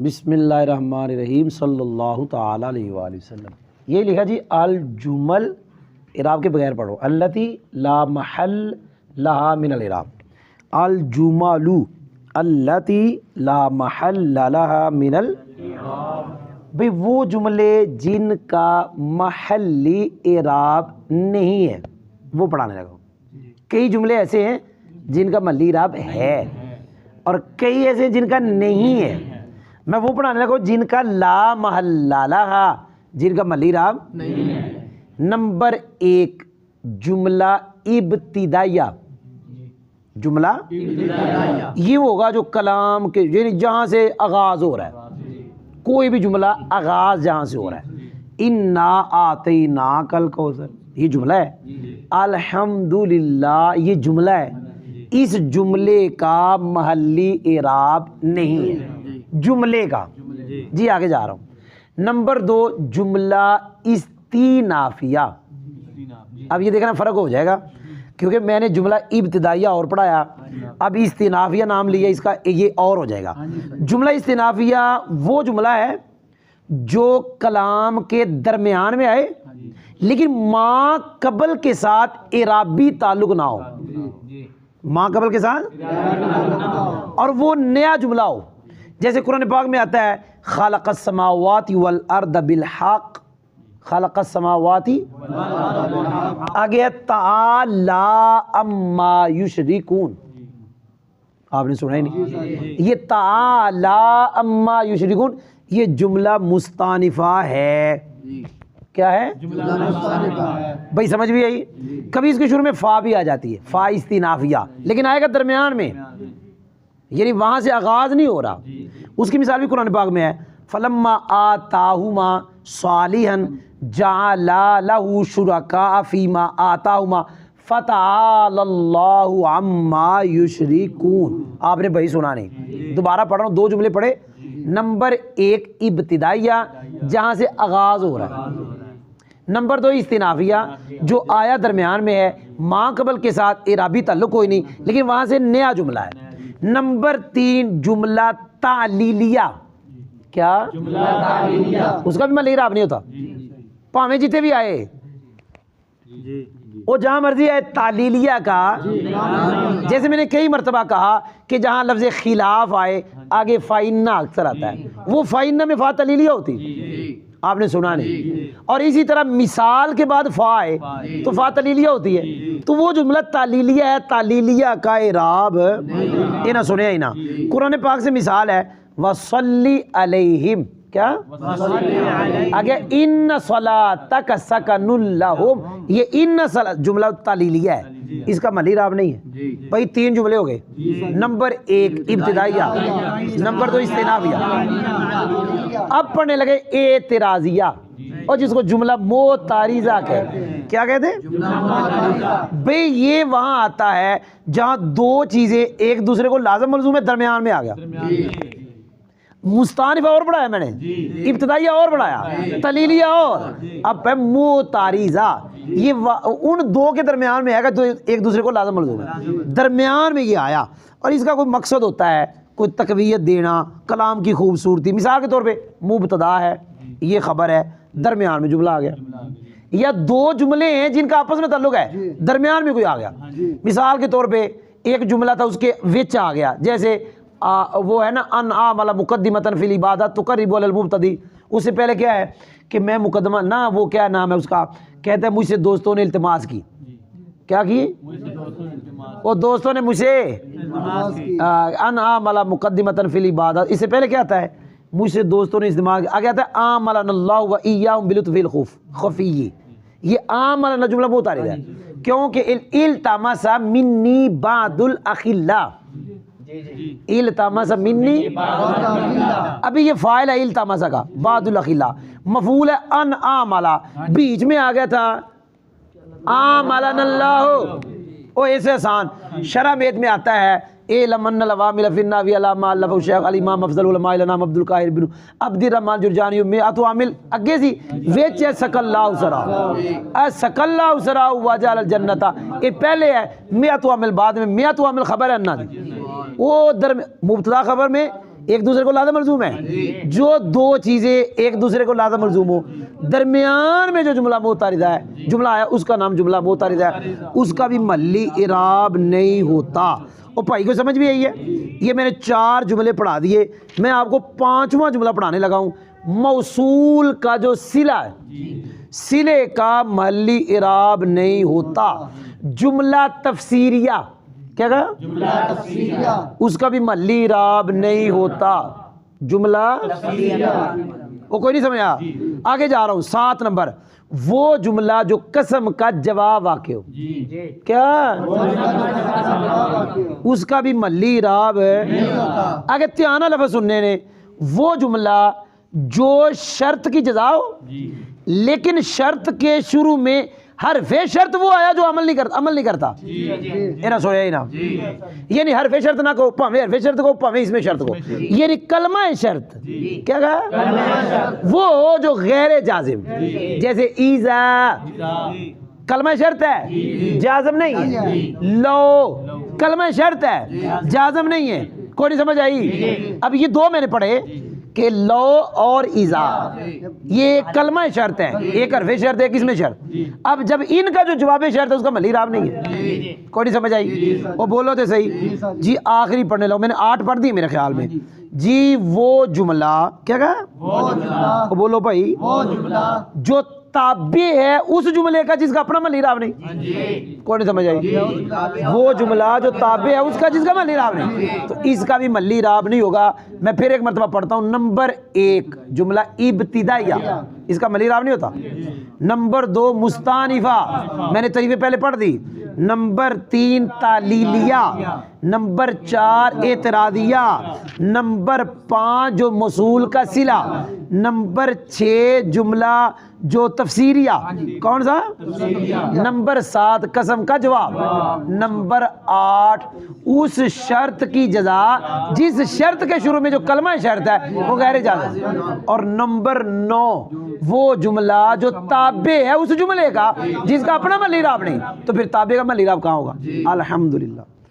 بسم اللہ الرحمن الرحیم صلی اللہ تعالی علیہ وآلہ وسلم. یہ لکھا جی الجمل، اعراب کے بغیر پڑھو. التی لا محل لہا من الاعراب. الجمل التی لا محل لہا من الاعراب. بھئی وہ جملے جن کا محلی اعراب نہیں ہے وہ پڑھانے لگا. کئی جملے ایسے ہیں جن کا محلی اعراب ہے اور کئی ایسے ہیں جن کا نہیں ہے. میں وہ پڑھانے لگا جن کا لا محل لہا، جن کا محلی اعراب نہیں ہے. نمبر 1 جملہ ابتدائیہ. جملہ یہ ہوگا جو کلام کے یعنی جہاں سے آغاز ہو رہا ہے، کوئی بھی جملہ آغاز جہاں سے ہو رہا ہے. انا اعطیناک الکوثر یہ جملہ ہے. الحمدللہ یہ جملہ ہے. اس جملے کا محلی اعراب نہیں ہے، جملے کا. جی آگے جا رہا ہوں. نمبر 2 جملہ استینافیہ. اب یہ دیکھنا فرق ہو جائے گا کیونکہ میں نے جملہ ابتدائیہ اور پڑھایا، اب استینافیہ نام لیا اس کا، یہ اور ہو جائے گا. جملہ استینافیہ وہ جملہ ہے جو کلام کے درمیان میں آئے لیکن ما قبل کے ساتھ اعرابی تعلق نہ ہو. ما قبل کے ساتھ اور وہ نیا جملہ ہو. جیسے قرآن پاک میں آتا ہے خالق السماوات والارض بالحق. خالق السماوات آگے تعالی اما یشرکون. آپ نے سنا ہی نہیں. یہ تعالی اما یشرکون یہ جملہ مستانفہ ہے. کیا ہے؟ جملہ مستانفہ ہے. بھائی سمجھ بھی آئی؟ کبھی اس کے شروع میں فا بھی آ جاتی ہے، فا استینافیہ، لیکن آئے گا درمیان میں، یعنی وہاں سے آغاز نہیں ہو رہا. اس کی مثال بھی قرآن پاک میں ہے فلما آتاہما صالحا جعل لہ شرکاء فیما آتاہما فتعالی اللہ عما یشرکون. آپ نے بھائی سنا نہیں، دوبارہ پڑھ رہا ہوں، 2 جملے پڑھے. نمبر 1 ابتدائیہ جہاں سے آغاز ہو رہا ہے. نمبر 2 استینافیہ جو آیا درمیان میں ہے، ما قبل کے ساتھ اعرابی تعلق کوئی نہیں لیکن وہاں سے نیا جملہ ہے. نمبر 3 جملہ تعلیلیہ. کیا؟ جملہ تعلیلیہ. اس کا بھی محلی اعراب نہیں ہوتا، پاویں جتنے بھی آئے وہ جہاں مرضی ہے. تعلیلیہ کا جیسے میں نے کئی مرتبہ کہا کہ جہاں لفظ خلاف آئے آگے فائنہ اکثر آتا ہے، وہ فائنہ میں فا تعلیلیہ ہوتی، آپ نے سنا نہیں. اور اسی طرح مثال کے بعد فا آئے تو فا تعلیلیہ ہوتی ہے. تو وہ جملہ تعلیلیہ ہے، تعلیلیہ کا اعراب یہ نہ سنے ہی نہ. قرآن پاک سے مثال ہے وصلی علیہم. کیا؟ آگے ان صلاتک سکن لہم. یہ ان جملہ تعلیلیہ ہے، اس کا محلی اعراب نہیں ہے. بھائی 3 جملے ہو گئے. نمبر 1 ابتدائیہ، نمبر 2 استینافیہ. اب پڑھنے لگے اعتراضیہ، اور جس کو جملہ معترضہ کہتے ہیں. کیا کہتے ہیں؟ بھئی یہ وہاں آتا ہے جہاں 2 چیزیں ایک دوسرے کو لازم ملزوم ہے، درمیان میں آ گیا. مستانفہ اور پڑھایا میں نے، ابتدائیہ اور پڑھایا، تعلیلیہ اور. اب ہے معترضہ، یہ ان 2 کے درمیان میں آئے گا جو ایک دوسرے کو لازم ملزوم ہے، درمیان میں یہ آیا. اور اس کا کوئی مقصد ہوتا ہے، کوئی تقویت دینا، کلام کی خوبصورتی. مثال کے طور پہ مبتدا ہے، یہ خبر ہے، درمیان میں جملہ آ گیا. یا 2 جملے ہیں جن کا آپس میں تعلق ہے، درمیان میں کوئی آ گیا. مثال کے طور پہ ایک جملہ تھا اس کے وچ آ گیا، جیسے وہ ہے نا ان عمل مقدمۃ فی العبادۃ تقرب علی المبتدی. اس سے پہلے کیا ہے کہ میں مقدمہ نہ، وہ کیا نام ہے اس کا، کہتے ہیں مجھ سے دوستوں نے التماس کی. کیا کی؟ وہ دوستوں نے مجھ سے ان عمل مقدمۃ فی العبادۃ. اس سے پہلے کیا آتا ہے؟ مجھ سے دوستوں نے استعمال. آگے آتا ہے عاملنا اللہ و ایاہم بلطف الخفی. یہ عاملنا جملہ معترض ہے کیونکہ التمس منی بعض الاخلاء. التمس منی، ابھی یہ فاعل ہے التمس کا، بعض الاخلاء مفعول ہے ان عاملہ، بیچ میں آ گیا تھا عاملنا اللہ. او ایسے آسان. شرح بیت میں آتا ہے اعلم ان العوامل فی النحو علامہ الف الشیخ الامام افضل العلماء الانام عبد القاہر بن عبد الرحمن جرجانی مئات عامل. اگے سی وچ سک اللہ سرا، سک اللہ سرا وجعل الجنۃ. یہ پہلے ہے مئات عامل، بعد میں مئات عامل خبر ہے انہاں دی. وہ مبتدا خبر میں ایک دوسرے کو لازم ملزوم ہے. جو دو چیزیں ایک دوسرے کو لازم ملزوم ہو, درمیان میں جو جملہ متعارضہ ہے جملہ آیا اس کا نام جملہ متعارضہ ہے, اس کا بھی محلی اعراب نہیں ہوتا. اور بھائی کو سمجھ بھی آئی ہے؟ یہ میں نے 4 جملے پڑھا دیے, میں آپ کو 5واں جملہ پڑھانے لگا ہوں. موصول کا جو صلہ ہے صلے کا محلی اعراب نہیں ہوتا. جملہ تفسیریہ, کیا کہا؟ جملہ تفسیریہ, اس کا بھی محلی اعراب نہیں ہوتا. جملہ تفسیریہ, وہ کوئی نہیں سمجھا؟ آگے جا رہا ہوں. 7 نمبر, وہ جملہ جو قسم کا جواب واقع ہو. کیا؟ اس کا بھی محلی اعراب ہے. آگے تیانہ لفظ سننے نے, وہ جملہ جو شرط کی جزا ہو لیکن شرط کے شروع میں حرف شرط وہ آیا جو عمل نہیں کرتا. اینا سویا ہی نا, یعنی حرف شرط نہ کو, پاویں حرف شرط کو پاویں اس میں شرط کو, یعنی کلمہ شرط. کیا کہا؟ وہ جو غیر جازم, جیسے ایزا کلمہ شرط ہے جازم نہیں ہے, لو کلمہ شرط ہے جازم نہیں ہے. کوئی نہیں سمجھ آئی؟ اب یہ 2 میں نے پڑھے کہ لو اور ایزا یہ کلمہ شرط ہے, ایک حرف شرط ہے, کس میں شرط. اب جب ان کا جو جواب شرط ہے اس کا محلی اعراب نہیں ہے. کوئی نہیں سمجھ آئی؟ وہ بولو تو صحیح جی. آخری پڑھنے لو, میں نے 8 پڑھ دی میرے خیال میں جی. وہ جملہ, کیا کہا؟ وہ بولو بھائی, جو تابع ہے اس جملے کا جس کا اپنا محلی اعراب نہیں. کوئی نہیں سمجھ آئی؟ وہ جملہ جو تابع ہے اس کا جس کا محلی اعراب نہیں, تو اس کا بھی محلی اعراب نہیں ہوگا. میں پھر ایک مرتبہ پڑھتا ہوں. نمبر 1 جملہ ابتدائیہ, اس کا محلی اعراب نہیں ہوتا. نمبر 2 مستانفہ, میں نے طریقے پہلے پڑھ دی. نمبر 3 تعلیلیہ. نمبر 4 اعتراضیہ. نمبر 5 جو موصول کا صلہ. نمبر 6 جملہ جو تفسیریہ, کون سا؟ نمبر 7 قسم کا جواب. نمبر 8 اس شرط کی جزا جس شرط کے شروع میں جو کلمہ شرط ہے وہ غیر جازم. اور نمبر 9 وہ جملہ جو تابع ہے اس جملے کا جس کا اپنا محلی اعراب نہیں. تو پھر تابع کا محلی اعراب کہاں ہوگا؟ الحمدللہ.